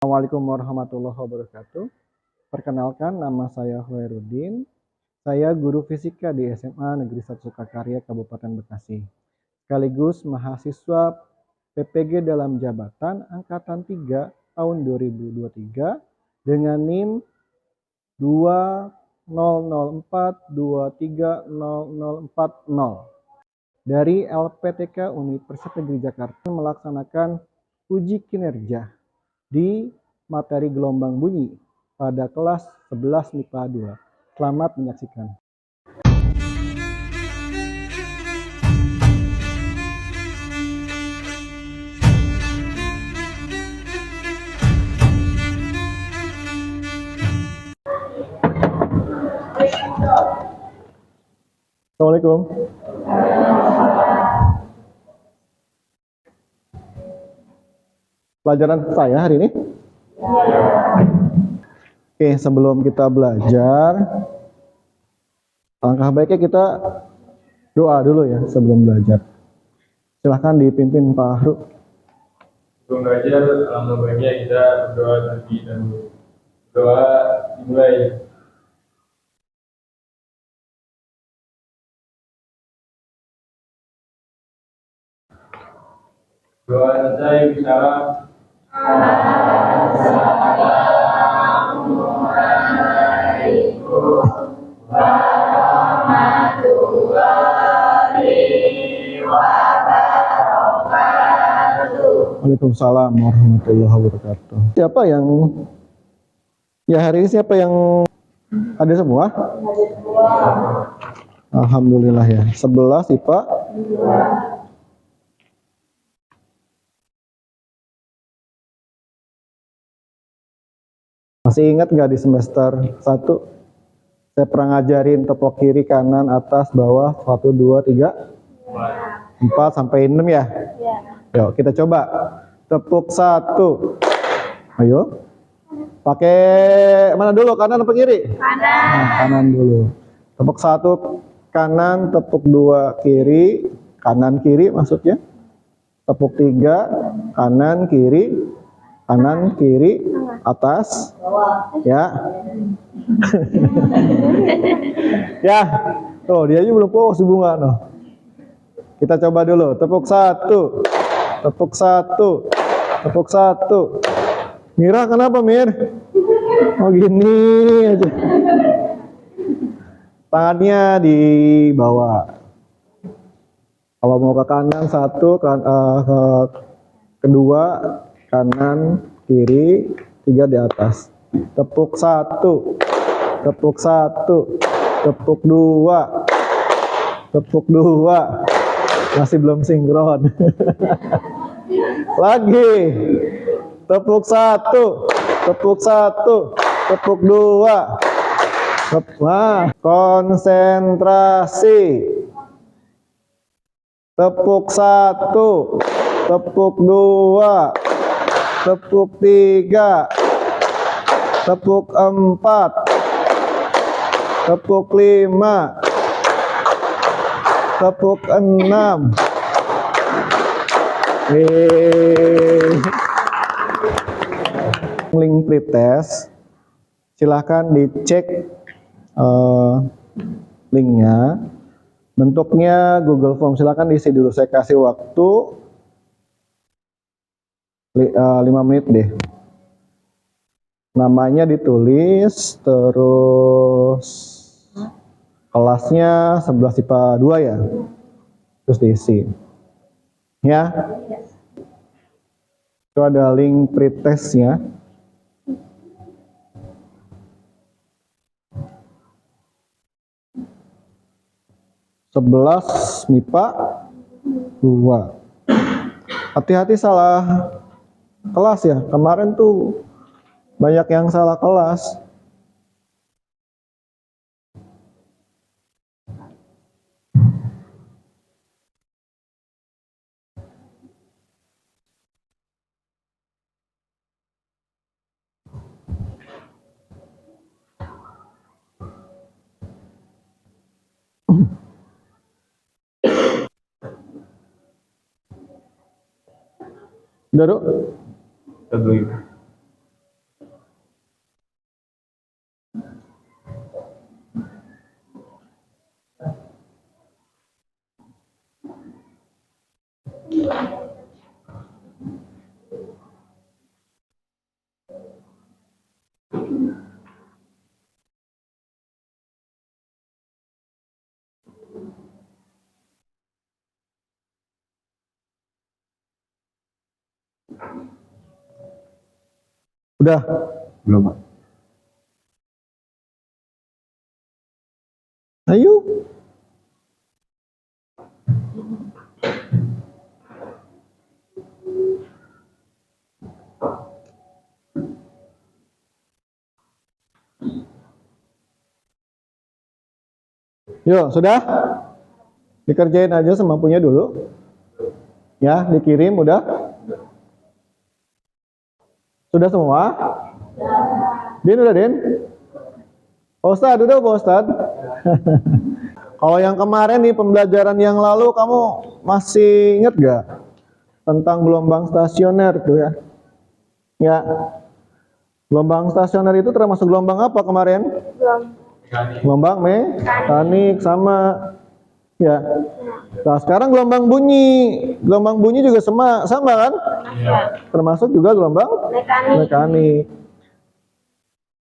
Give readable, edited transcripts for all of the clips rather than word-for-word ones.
Assalamualaikum warahmatullahi wabarakatuh. Perkenalkan, nama saya Hoerudin. Saya guru fisika di SMA Negeri 1 Sukakarya Kabupaten Bekasi. Sekaligus mahasiswa PPG dalam jabatan Angkatan 3 tahun 2023 dengan NIM 2004230040 dari LPTK Universitas Negeri Jakarta melaksanakan uji kinerja di materi gelombang bunyi pada kelas 11 MIPA 2. Selamat menyaksikan. Assalamualaikum. Pelajaran saya hari ini? Oke, sebelum kita belajar, langkah baiknya kita doa dulu ya sebelum belajar. Silahkan dipimpin Pak Ahru. Sebelum belajar, alangkah baiknya kita berdoa terlebih dahulu. Doa dimulai. Doa selesai, bisalah. Assalamualaikum warahmatullahi wabarakatuh. Waalaikumsalam warahmatullahi wabarakatuh. Siapa yang hari ini siapa yang ada semua? Alhamdulillah ya. 11 IPA. Masih ingat nggak di semester 1? Saya pernah ngajarin tepok kiri, kanan, atas, bawah, 1, 2, 3, 4 sampai 6 ya? Yuk kita coba. Tepuk 1. Ayo. Pakai mana dulu? Kanan apa kiri? Kanan. Nah, kanan dulu. Tepuk 1 kanan, tepuk 2 kiri, kanan kiri maksudnya. Tepuk 3 kanan kiri, kanan kiri, atas, ya. Ya, tuh dia aja belum fokus si bunga noh. Kita coba dulu. Tepuk 1, tepuk 1, tepuk 1. Mira kenapa Mir? Oh gini aja. Tangannya di bawah. Kalau mau ke kanan 1, ke kedua, kanan, kiri, 3 di atas. Tepuk 1, tepuk 1, tepuk 2, tepuk 2. Masih belum sinkron. Lagi. Tepuk 1, tepuk 1, tepuk 2. Nah, konsentrasi. Tepuk 1, tepuk 2, tepuk 3, tepuk 4, tepuk 5, tepuk 6. Link pretest, silahkan dicek linknya. Bentuknya Google Form, silahkan diisi dulu. Saya kasih waktu 5 menit deh. Namanya ditulis, terus kelasnya 11 IPA 2 ya. Terus diisi. Ya. Itu ada link pretestnya. Sebelas MIPA 2. Hati-hati salah kelas ya. Kemarin tuh banyak yang salah kelas. Udah, Dok? Kita dulu. Udah? Belum, Pak. Ayo. Yuk, sudah? Dikerjain aja semampunya dulu. Ya, dikirim udah? Sudah semua? Din udah, Din? Pak Ustadz, udah Pak Ustadz? Kalau yang kemarin nih pembelajaran yang lalu kamu masih inget gak? Tentang gelombang stasioner tuh ya? Ya, gelombang stasioner itu termasuk gelombang apa kemarin? Gelombang mekanik sama ya. Nah sekarang gelombang bunyi juga sama kan? Termasuk juga gelombang mekanik.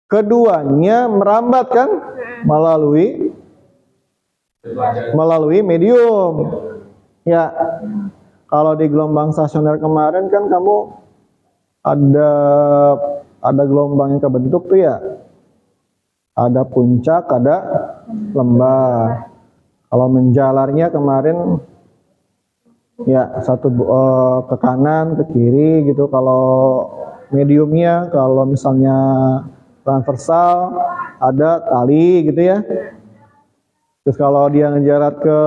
Keduanya merambat kan melalui medium. Ya, kalau di gelombang stasioner kemarin kan kamu ada gelombang yang kebentuk tuh ya. Ada puncak, ada lembah. Kalau menjalarnya kemarin ya satu ke kanan, ke kiri gitu. Kalau mediumnya, kalau misalnya transversal ada tali gitu ya. Terus kalau dia ngejarat ke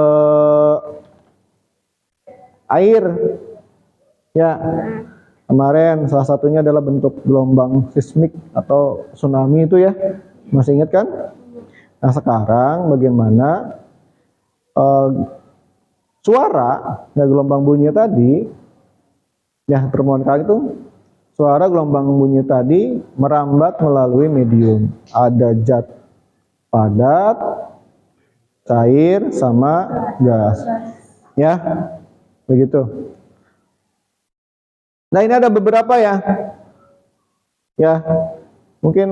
air, ya kemarin salah satunya adalah bentuk gelombang seismik atau tsunami itu ya. Masih ingat kan? Nah sekarang bagaimana suara ya gelombang bunyi tadi ya permukaan kali itu suara gelombang bunyi tadi merambat melalui medium. Ada zat padat, cair, sama gas. Ya, begitu. Nah ini ada beberapa ya. Ya, mungkin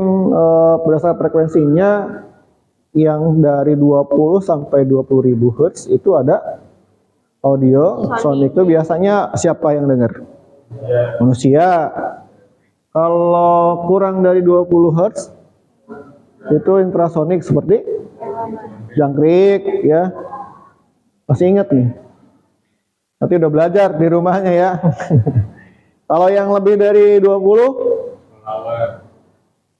berdasarkan frekuensinya yang dari 20 sampai 20.000 Hz itu ada audio sonic itu biasanya siapa yang dengar? Manusia. Kalau kurang dari 20 Hz itu infrasonik seperti jangkrik ya. Masih ingat nih? Nanti udah belajar di rumahnya ya. Kalau yang lebih dari 20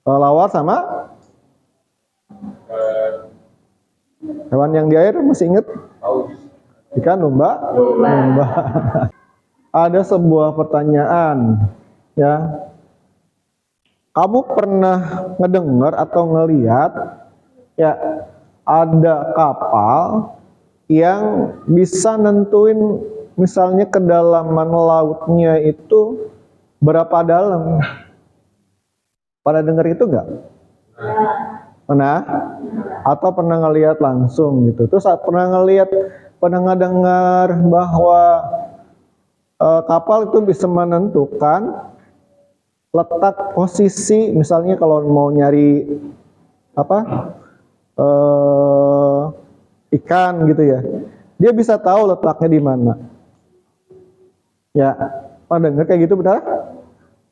kelelawar sama hewan yang di air masih ingat? Ikan, lumba. Ada sebuah pertanyaan ya. Kamu pernah ngedengar atau ngelihat ya ada kapal yang bisa nentuin misalnya kedalaman lautnya itu berapa dalam? Pada dengar itu enggak? Pernah? Atau pernah ngelihat langsung gitu? Terus pernah ngedengar bahwa kapal itu bisa menentukan letak posisi, misalnya kalau mau nyari ikan gitu ya, dia bisa tahu letaknya di mana. Ya, pernah dengar kayak gitu benar?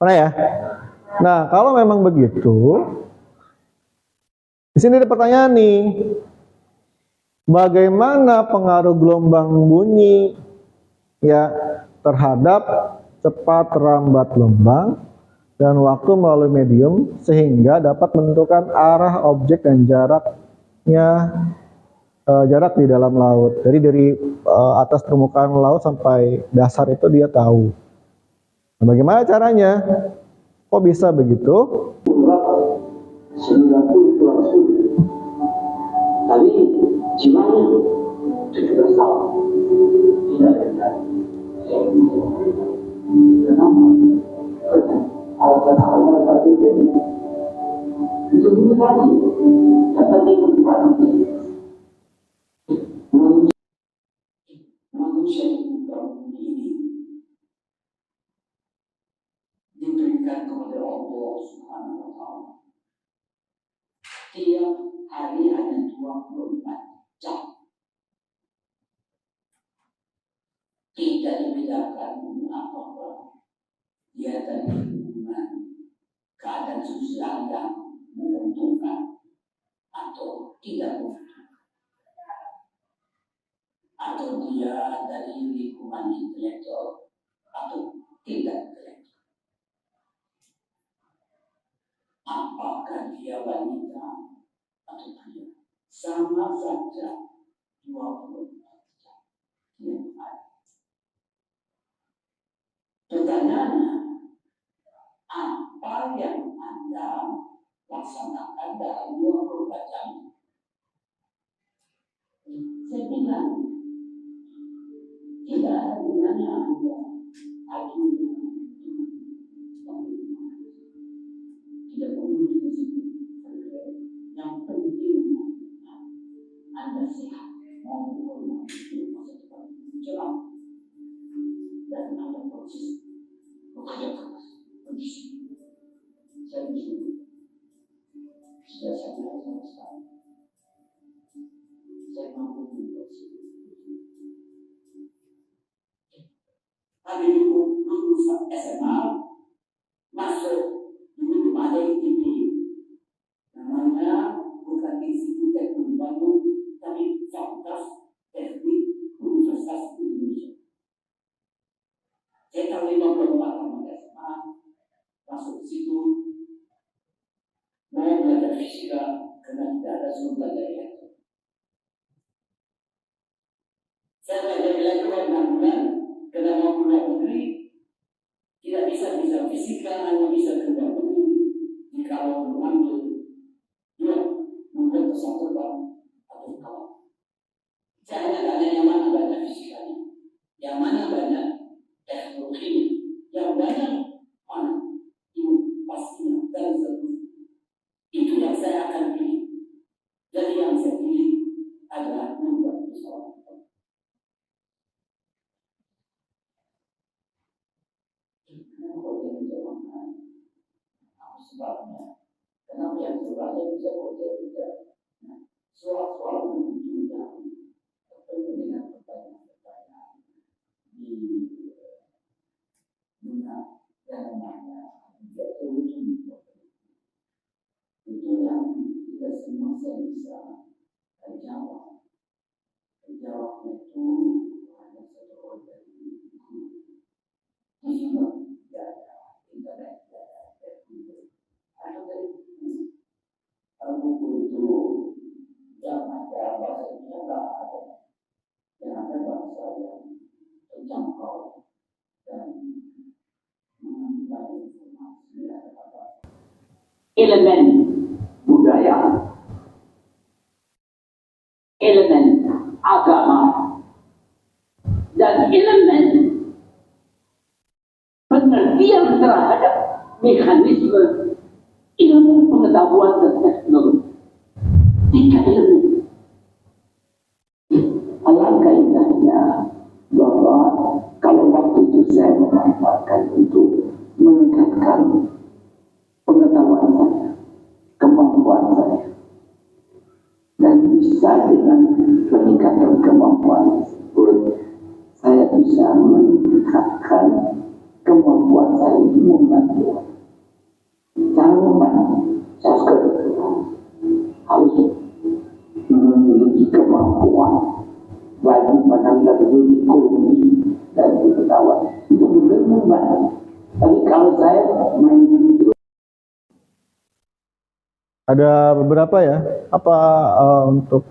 Pernah ya? Nah, kalau memang begitu, di sini ada pertanyaan nih. Bagaimana pengaruh gelombang bunyi ya terhadap cepat terambat gelombang dan waktu melalui medium sehingga dapat menentukan arah objek dan jarak di dalam laut. Jadi dari atas permukaan laut sampai dasar itu dia tahu. Nah, bagaimana caranya? Kok bisa begitu? 90 tapi jiwanya 17 tahun tidak ada. Kenapa? Alasan tadi itu tadi dapat dibuat manusia ini diberikan kepada Allah Subhanahu wa Ta'ala. Tiap hari ada 24 jam. Tidak dibedakan apa-apa. Dia tadi hubungan aliran sosial yang menguntungkan atau tidak menguntungkan, atau dia dari lingkungan intelektual atau tidak intelektual. Apakah dia wanita atau pria, sama saja 24 jam tiap hari. Pertanyaannya, apa yang Anda laksanakan dalam 24 jam? Saya bilang, tidak ada gunanya Anda ajukan tidak memiliki disiplin. Yang penting Anda sehat, mau memiliki masa depan cerah, dan Anda proses bekerja keras, berdisiplin. Saya disuruh, sudah saya bilang sama sekali, saya mampu membuat hari itu lulusan SMA masuk dulu ada ITB, namanya bukan Institut Teknologi Bandung, tapi Fakultas Teknik Universitas Indonesia. Saya tahun 54 sama SMA masuk ke situ, mau belajar fisika karena tidak ada suruh belajar elektro. Saya belajar elektro 6 bulan karena mau keluar negeri, tidak bisa fisika, hanya bisa keluar negeri. Kalau mengambil dua, mungkin pesawat terbang atau kapal. Saya hanya tanya yang mana banyak fisikanya, yang mana banyak teknologinya, yang banyak mana itu pastinya dan seterusnya. Itu yang saya akan pilih. Jadi yang saya pilih adalah membuat pesawat. Kenapa dia menjawabkan? Apa sebabnya? Kenapa yang sebabnya bisa tidak? Soal-soal menunjukkan bertemu dengan pertanyaan-pertanyaan di dunia yang namanya teknologi. Itu yang tidak semua saya bisa jawab. Jawabnya itu hanya satu orang dari guru. Di sini tidak ada internet, tidak ada Google. Ada dari buku. Kalau buku itu yang ada bahasa Indonesia tidak ada. Yang ada bahasa yang terjangkau dan mengambil informasi ada elemen budaya, elemen agama, dan elemen pengertian terhadap mekanisme ilmu pengetahuan dan teknologi. 3 elemen. Alangkah indahnya bahwa kalau waktu itu saya memanfaatkan untuk meningkatkan pengetahuan saya, kemampuan saya, dan bisa dengan peningkatan kemampuan tersebut saya bisa meningkatkan kemampuan saya untuk membantu. Cara membantu saya harus memiliki kemampuan bagi menanggapi ekonomi dan pengetahuan untuk membantu. Tapi kalau saya main itu Ada beberapa ya. Apa untuk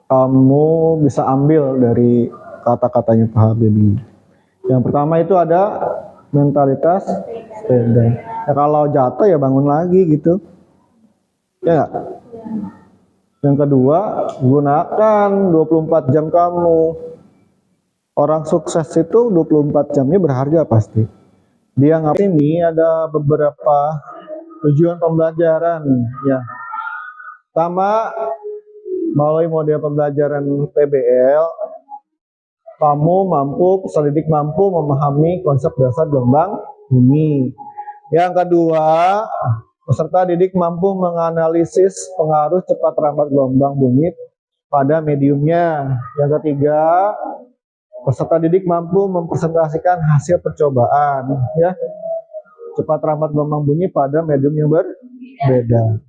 kamu bisa ambil dari kata-katanya Pak Habibie? Yang pertama itu ada mentalitas standar. Ya kalau jatuh ya bangun lagi gitu. Ya nggak? Yang kedua, gunakan 24 jam kamu. Orang sukses itu 24 jamnya berharga pasti. Dia ngapain ini ada beberapa tujuan pembelajaran ya. Pertama, melalui model pembelajaran PBL, kamu peserta didik mampu memahami konsep dasar gelombang bumi. Yang kedua, peserta didik mampu menganalisis pengaruh cepat lambat gelombang bumi pada mediumnya. Yang ketiga, peserta didik mampu mempresentasikan hasil percobaan. Ya. cepat rambat gelombang bunyi pada medium yang berbeda.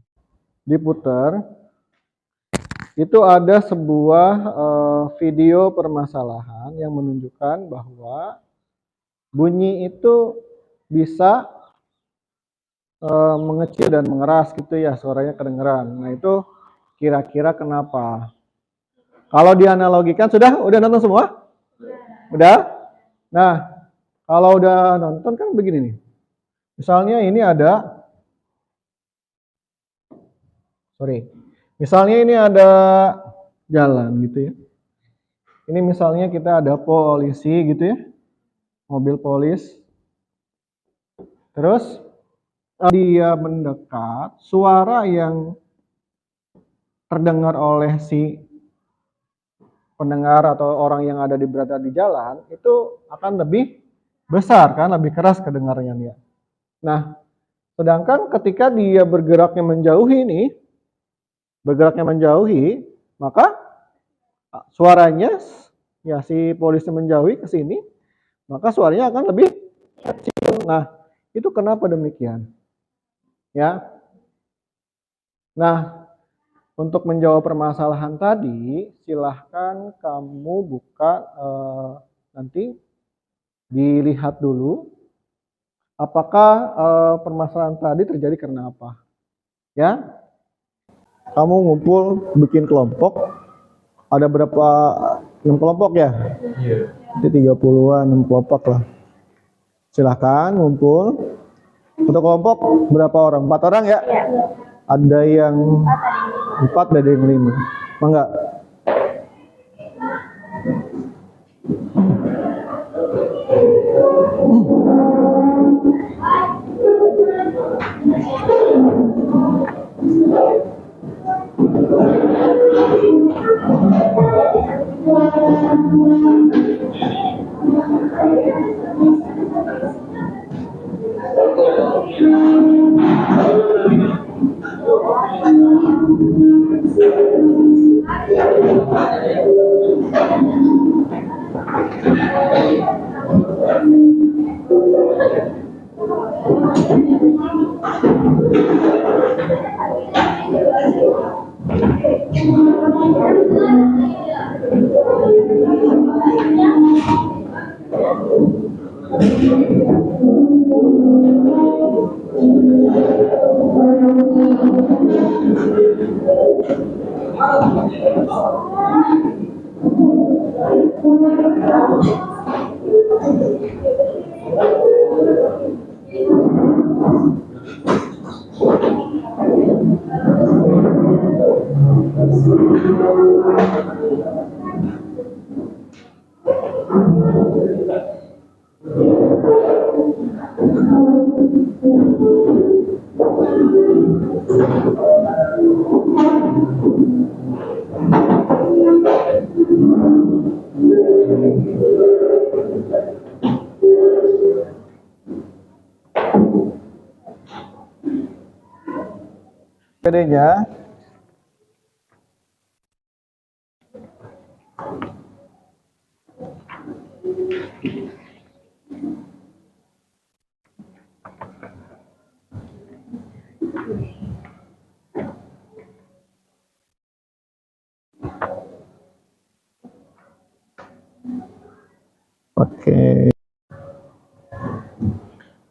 Diputar. Itu ada sebuah video permasalahan yang menunjukkan bahwa bunyi itu bisa mengecil dan mengeras gitu ya, suaranya kedengeran. Nah itu kira-kira kenapa? Kalau dianalogikan, udah nonton semua? Udah? Nah, kalau udah nonton kan begini nih. Misalnya ini ada, misalnya ini ada jalan gitu ya. Ini misalnya kita ada polisi gitu ya, mobil polis. Terus dia mendekat, suara yang terdengar oleh si pendengar atau orang yang berada di jalan itu akan lebih besar kan, lebih keras kedengarannya dia. Nah, sedangkan ketika dia bergeraknya menjauhi, maka suaranya ya si polisi menjauhi ke sini, maka suaranya akan lebih kecil. Nah, itu kenapa demikian? Ya. Nah, untuk menjawab permasalahan tadi, silahkan kamu buka nanti dilihat dulu apakah permasalahan tadi terjadi karena apa. Ya, kamu ngumpul bikin kelompok, ada berapa 6 kelompok ya? Iya. Jadi 30-an 6 kelompok lah. Silahkan ngumpul. Untuk kelompok berapa orang? 4 orang ya? Iya. Ada yang 4, ada yang 5. Enggak? PD-nya Oke.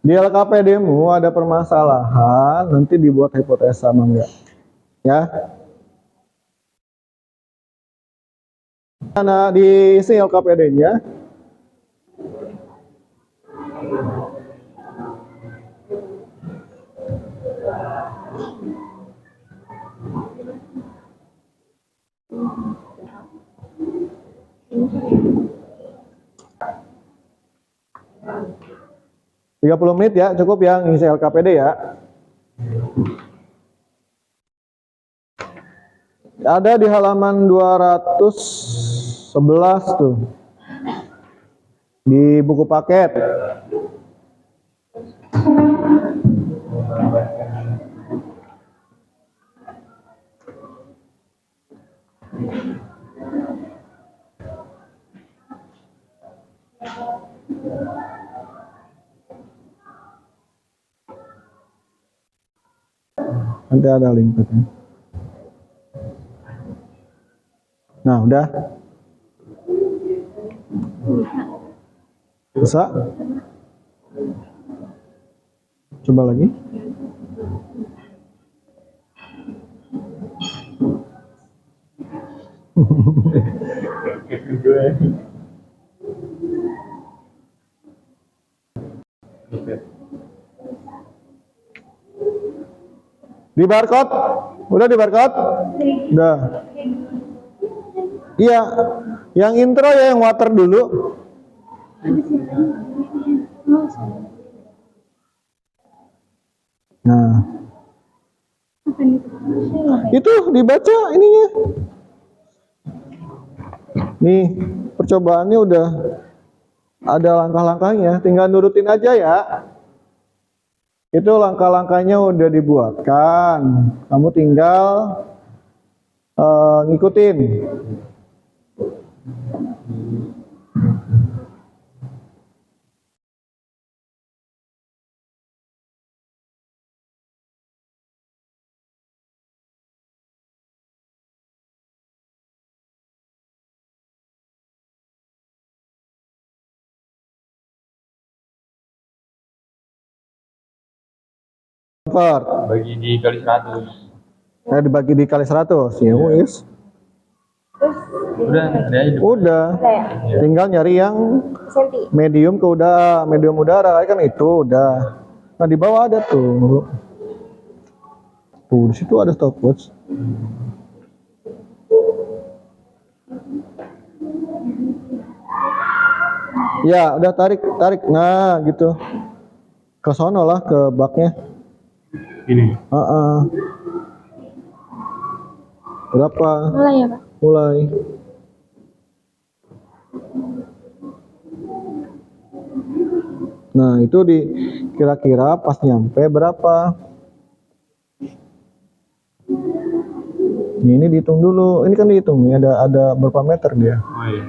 Di LKPD-mu ada permasalahan, nanti dibuat hipotesa sama enggak? Ya. Mana diisi LKPD-nya? Tiga 30 menit ya, cukup ya ngisi LKPD ya. Ada di halaman 211 tuh. Di buku paket. Nanti ada linknya. Nah, udah. Bisa? Coba lagi. Di barcode? Udah di barcode? Udah. Iya. Yang intro ya, yang water dulu. Nah. Itu dibaca ininya. Nih, percobaannya udah ada langkah-langkahnya, tinggal nurutin aja ya. Itu langkah-langkahnya udah dibuatkan. Kamu tinggal ngikutin. Bagi dikali 100. Dibagi dikali 100 ya wis. Udah, ada aja. Udah. Tinggal nyari yang medium ke medium udara kan itu udah. Nah, di bawah ada tuh. Tuh, di situ ada stopwatch. Ya, udah tarik. Nah, gitu. Ke sono lah, ke baknya. Ini. Berapa? Mulai ya, Pak? Mulai. Nah, itu di kira-kira pas nyampe berapa? Ini dihitung dulu. Ini kan dihitung nih, ada berapa meter dia? Oh iya.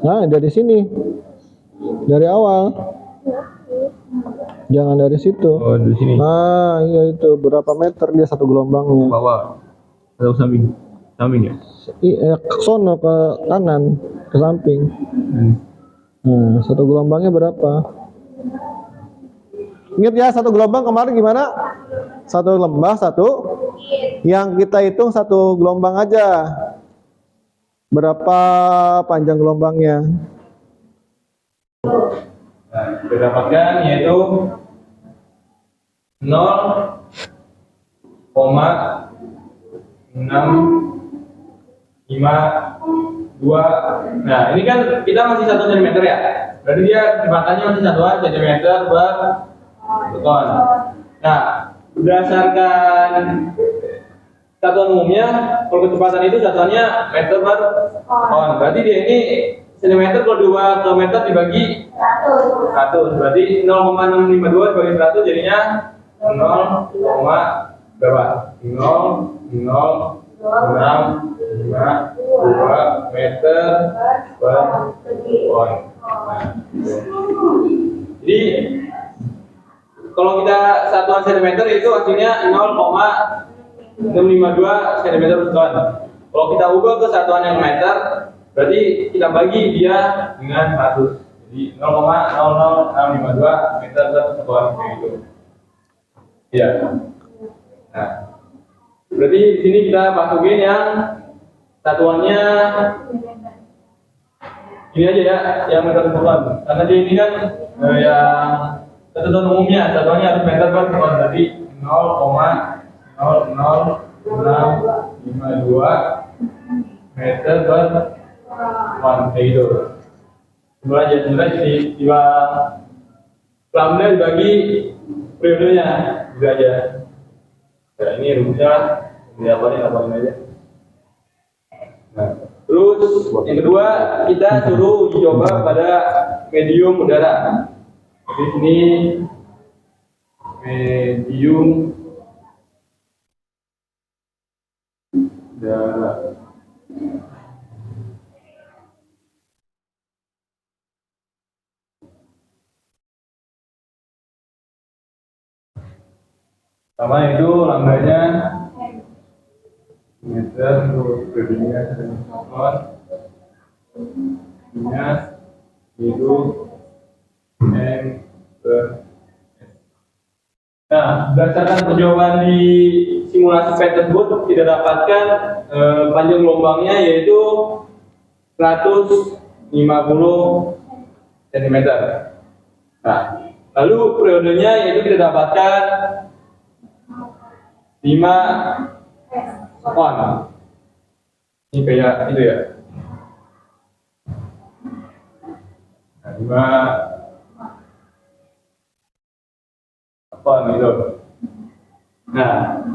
Dari sini. Dari awal. Jangan dari situ. Oh, di sini. Nah, iya itu berapa meter dia satu gelombangnya? Bawah. Atau samping? Samping ya? Ke sono, ke kanan, ke samping. Nah, satu gelombangnya berapa? Ingat ya, satu gelombang kemarin gimana? Satu lembah, yang kita hitung satu gelombang aja. Berapa panjang gelombangnya? Nah, didapatkan yaitu 0,652. Nah, ini kan kita masih 1 cm ya. Berarti dia kecepatannya masih 1 cm per ton. Nah, berdasarkan satuan umumnya, kalau kecepatan itu satuannya meter per ton. Berarti dia ini cm kalau diubah ke meter dibagi 100. Berarti 0,652 dibagi 100 jadinya 0, berapa? 0,0652 meter per ton. Nah, jadi kalau kita satuan cm itu hasilnya 0,652 cm per ton. Kalau kita ubah ke satuan yang meter, berarti kita bagi dia dengan 100. Jadi 0,00652 meter per satuan kayak gitu. Ya. Nah, berarti di sini kita masukin yang satuannya ini aja ya, yang meter per satuan. Karena di ini kan yang satuan umumnya, satuannya harus meter per satuan. Berarti 0,00652 meter per satuan kayak gitu. Sebenarnya jadi dua lambda dibagi periodenya gitu aja. Nah, ini rumusnya diapain aja. Nah, terus yang kedua kita suruh uji coba pada medium udara. Di sini medium udara. Sama itu lambanya meter untuk berdirinya sekon, itu m per s. Nah, berdasarkan percobaan di simulasi PET tersebut tidak dapatkan panjang gelombangnya yaitu 150 cm. Nah, lalu periodenya yaitu kita dapatkan 5 sekon. Ini kayak itu ya. Nah, 5 sekon gitu. Nah,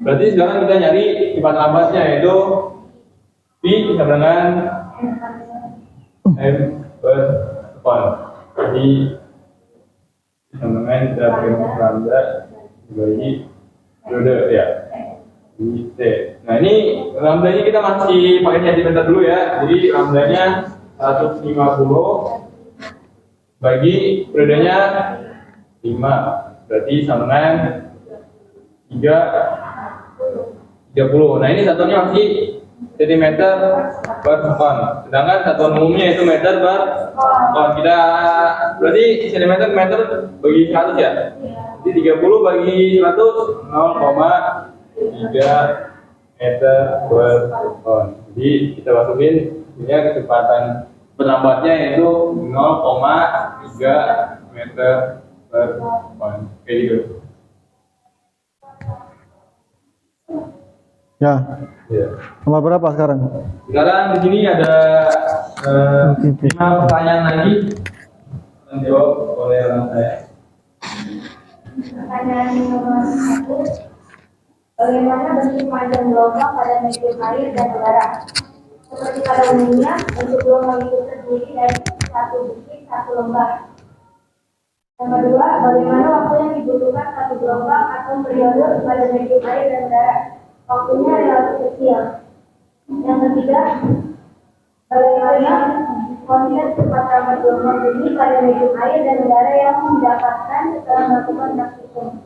berarti sekarang kita nyari cepat lambatnya yaitu V sama dengan M per sekon. Jadi sama dengan kita beri lambda dibagi periode ya. T. Nah ini lambdanya kita masih pakai centimeter dulu ya. Jadi lambdanya 150 bagi periodenya 5. Berarti sama dengan 30. Nah ini satuannya masih centimeter per sekon. Sedangkan satuan umumnya itu meter per sekon. Kita berarti centimeter per meter bagi 100 ya. Jadi 30 bagi 100 0,3 meter per sekon. Jadi kita masukin ini kecepatan berlambatnya yaitu 0,3 meter per sekon. Kayak gitu. Ya. Ya. Nomor berapa sekarang? Sekarang di sini ada 5 pertanyaan lagi yang dijawab oleh orang saya. Pertanyaan nomor 1. Bagaimana bentuk panjang gelombang pada medium air dan udara? Seperti pada umumnya, bentuk gelombang itu terdiri dari satu bukit, satu lembah. Yang kedua, bagaimana waktu yang dibutuhkan satu gelombang atau periode pada medium air dan udara? Waktunya relatif kecil. Yang ketiga, bagaimana konsep cepat lambat gelombang bumi pada medium air dan udara yang didapatkan setelah melakukan praktikum.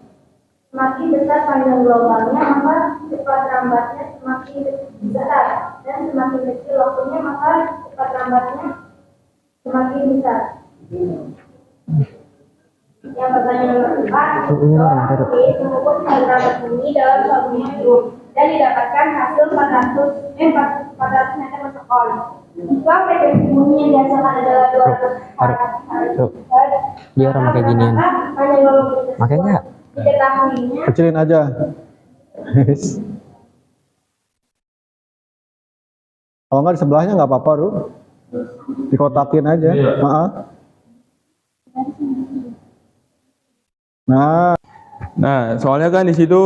Semakin besar panjang gelombangnya, maka cepat lambatnya semakin besar, dan semakin kecil waktunya, maka cepat lambatnya semakin besar. Yang pertanyaan nomor 4, seorang atlet mengukur lambat bumi dalam 1 minggu dan didapatkan hasil 400 meter per sekon. Jika frekuensi bumi yang dihasilkan adalah 200 dia orang kayak ginian. Makanya diketahuinya Kecilin aja. Kalau nggak di sebelahnya nggak apa-apa, Ru. Dikotakin aja. Iya. Maaf. Nah, Nah, soalnya kan di situ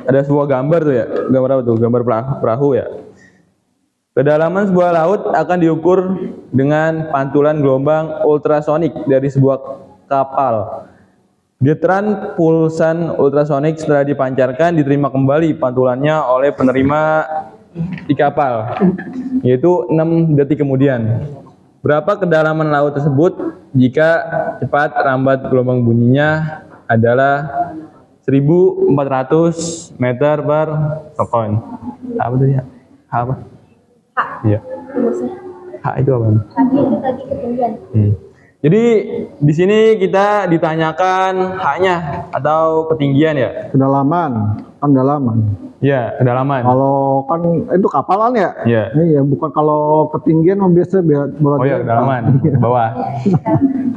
ada sebuah gambar tuh ya. Gambar apa tuh? Gambar perahu ya. Kedalaman sebuah laut akan diukur dengan pantulan gelombang ultrasonik dari sebuah kapal. Getaran pulsan ultrasonik setelah dipancarkan diterima kembali pantulannya oleh penerima di kapal, yaitu 6 detik kemudian. Berapa kedalaman laut tersebut jika cepat lambat gelombang bunyinya adalah 1400 meter per sekon. Apa tuh ya? Apa? Iya. H itu apa? tadi ketinggian. Jadi di sini kita ditanyakan H-nya atau ketinggian ya? kedalaman, kan kedalaman. Ya, kedalaman. Kalau kan itu kapalan ya? Iya. Iya, bukan kalau ketinggian mah biasa Oh iya, kedalaman, bawah.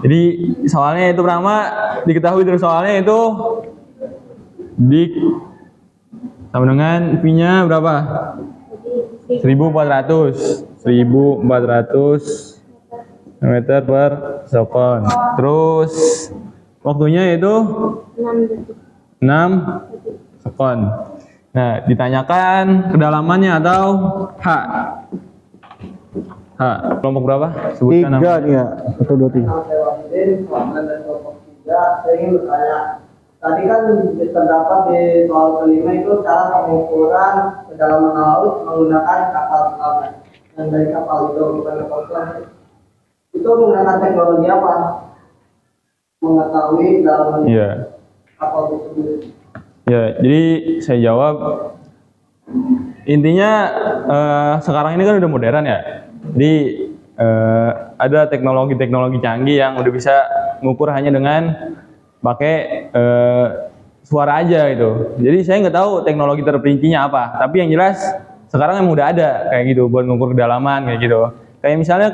Jadi soalnya itu pertama diketahui terus soalnya itu sama dengan V-nya berapa? 1400 meter per sekon. Terus waktunya itu 6 sekon. Nah, ditanyakan kedalamannya atau H. Kelompok berapa? Sebutkan 3 nih ya. 1, 2, 3. Saya ingin bertanya, tadi kan terdapat di soal kelima itu cara pengukuran kedalaman laut menggunakan kapal selam dan dari kapal itu bukan kapal selam. Itu menggunakan teknologi apa? Mengetahui kedalaman. Iya. kapal tersebut? Ya, jadi saya jawab. Intinya sekarang ini kan udah modern ya. Jadi ada teknologi-teknologi canggih yang udah bisa mengukur hanya dengan pakai suara aja gitu. Jadi saya nggak tahu teknologi terperincinya apa. Tapi yang jelas sekarang emang udah ada kayak gitu buat mengukur kedalaman kayak gitu. Misalnya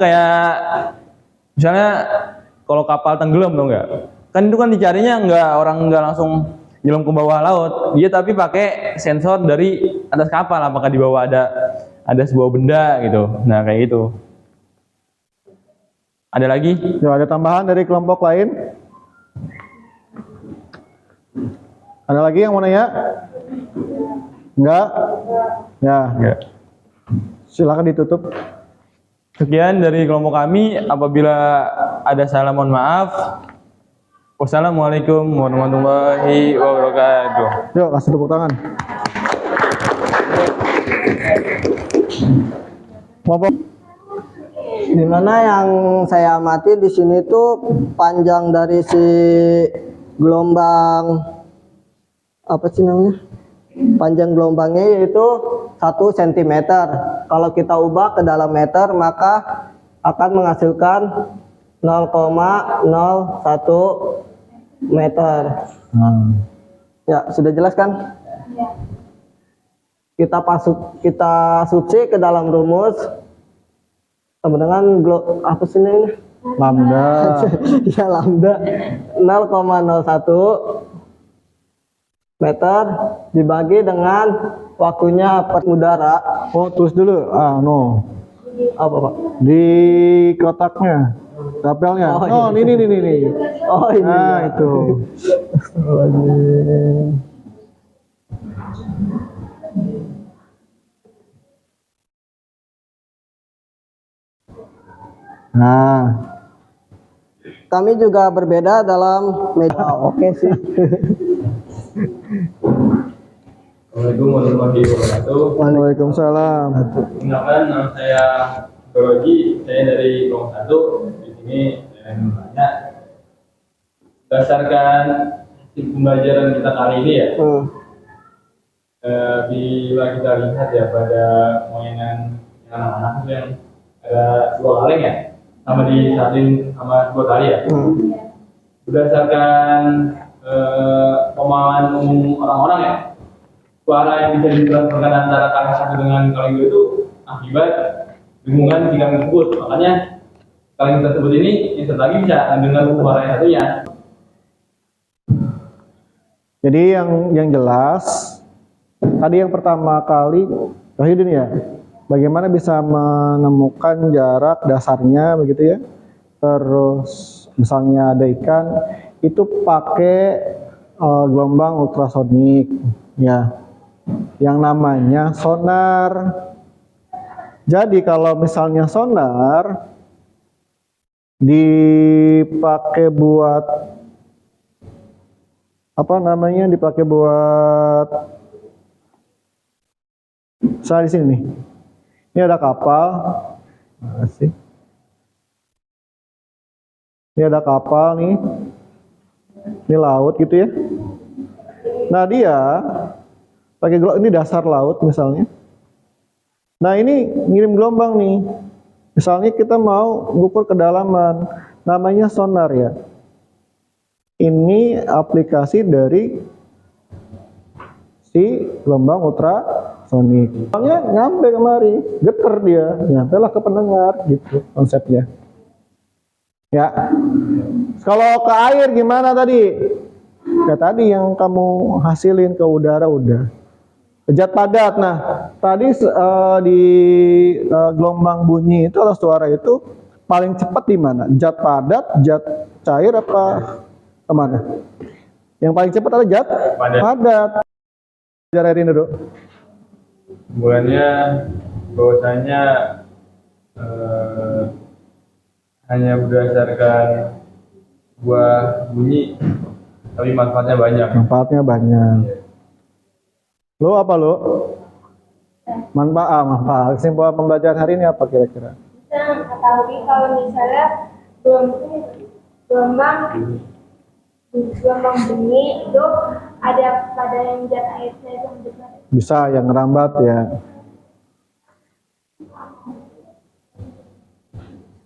kalau kapal tenggelam tuh nggak? Kan itu kan dicarinya nggak langsung nyelam ke bawah laut, dia tapi pakai sensor dari atas kapal apakah di bawah ada sebuah benda gitu. Nah kayak gitu. Ada lagi? Yuk, ada tambahan dari kelompok lain? Ada lagi yang mau nanya? Enggak? Ya. Enggak. Silakan ditutup. Sekian dari kelompok kami. Apabila ada salah mohon maaf. Wassalamualaikum warahmatullahi wabarakatuh. Yuk, kasih tepuk tangan. Kelompok Dimana yang saya amati di sini tuh panjang dari si gelombang apa sih namanya? Panjang gelombangnya yaitu 1 cm. Kalau kita ubah ke dalam meter maka akan menghasilkan 0,01 meter. Ya, sudah jelas kan? Kita substitusi ke dalam rumus sama dengan apa sih ini? lambda. Ya, lambda 0,01 meter dibagi dengan waktunya per udara. Oh, tulis dulu. No. Apa, Pak? Di kotaknya. Tabelnya. Oh, iya. Ini. Oh, ini. Nah, itu. Nah, Kami juga berbeda dalam media. Oke sih. Assalamualaikum warahmatullahi wabarakatuh. Waalaikumsalam. Perkenalkan, nama saya Doroji, saya dari kelompok 1. Di sini saya ingin bertanya, berdasarkan hasil pembelajaran kita kali ini ya, bila kita lihat ya pada mainan yang anak-anak itu yang ada 2 kaleng ya, sama disalin sama 2 tali ya. Berdasarkan pemahaman umum orang-orang ya, suara yang bisa ditransferkan antara kaleng satu dengan kaleng 2 itu akibat dengungan jika tersebut. Makanya kaleng tersebut ini yang lagi bisa mendengar suara yang satunya. Jadi yang jelas tadi yang pertama kali Wahidin ya, bagaimana bisa menemukan jarak dasarnya begitu ya. Terus misalnya ada ikan itu pakai gelombang ultrasonik ya, yang namanya sonar. Jadi kalau misalnya sonar dipakai buat apa namanya, dipakai buat saya di sini nih. Ini ada kapal. Masih. Ini ada kapal nih. Ini laut gitu ya. Nah, dia pakai ini dasar laut misalnya. Nah, ini ngirim gelombang nih. Misalnya kita mau mengukur kedalaman, namanya sonar ya. Ini aplikasi dari si gelombang ultrasonik. Gelombangnya nyampe kemari, geter dia, nyampe lah ke pendengar gitu konsepnya. Ya. Kalau ke air gimana tadi? Kayak tadi yang kamu hasilin ke udara udah. Zat padat. Nah, tadi di gelombang bunyi itu atau suara itu paling cepat di mana? Zat padat, zat cair apa kemana? Yang paling cepat adalah zat padat. Jararin dulu. Kesimpulannya bahwasanya hanya berdasarkan buah bunyi, tapi manfaatnya banyak. Manfaatnya banyak. Lo apa lo? Manfaat. Kesimpulan pembelajaran hari ini apa kira-kira? Kita ketahui kalau misalnya gelombang gelombang bunyi itu ada pada yang zat airnya yang besar. Bisa yang ngerambat ya.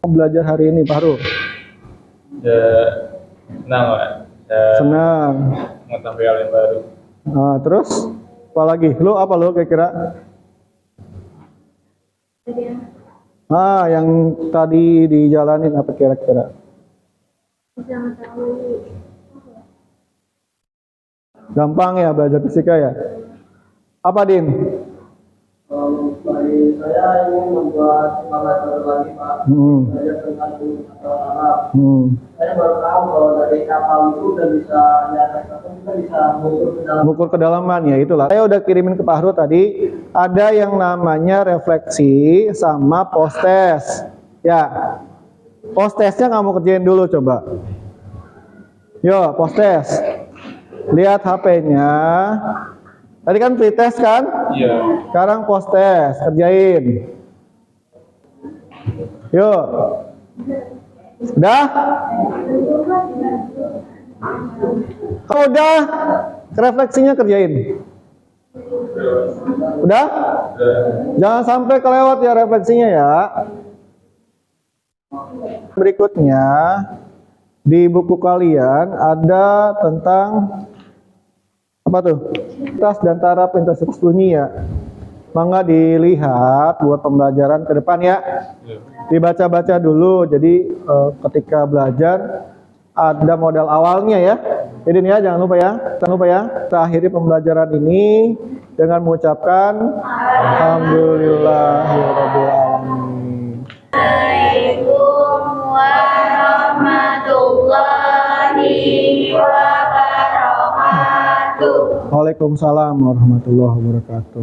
Belajar hari ini, Pak Ru? Senang, Pak. Senang. Mengetahui hal yang baru. Nah, terus apa lagi? Lu apa lu kira-kira? Yang tadi dijalanin apa kira-kira? Bisa mengetahui. Gampang ya belajar fisika ya? Apa, Din? Dari saya ingin membuat semangat lagi, Pak. Belajar tentang atau Arab. Saya baru tahu kalau dari kapal itu udah bisa kita bisa mengukur ke dalam. Mengukur kedalaman ya itulah. Saya udah kirimin ke Pak Ru tadi. Ada yang namanya refleksi sama post test. Ya, post testnya kamu kerjain dulu coba. Yo, post test. Lihat HP-nya. Tadi kan pretest kan? Iya. Sekarang post test, kerjain. Yuk. Udah? Oh, udah. Refleksinya kerjain. Udah? Jangan sampai kelewat ya refleksinya ya. Berikutnya di buku kalian ada tentang apa tuh? Intensitas dan taraf intensitas bunyi ya. Mangga dilihat buat pembelajaran ke depan ya. Dibaca-baca dulu. Jadi ketika belajar ada modal awalnya ya. Jadi ya jangan lupa ya. Jangan lupa ya. Kita akhiri pembelajaran ini dengan mengucapkan alhamdulillahirabbil alamin. Assalamualaikum warahmatullahi wabarakatuh. Waalaikumsalam warahmatullahi wabarakatuh.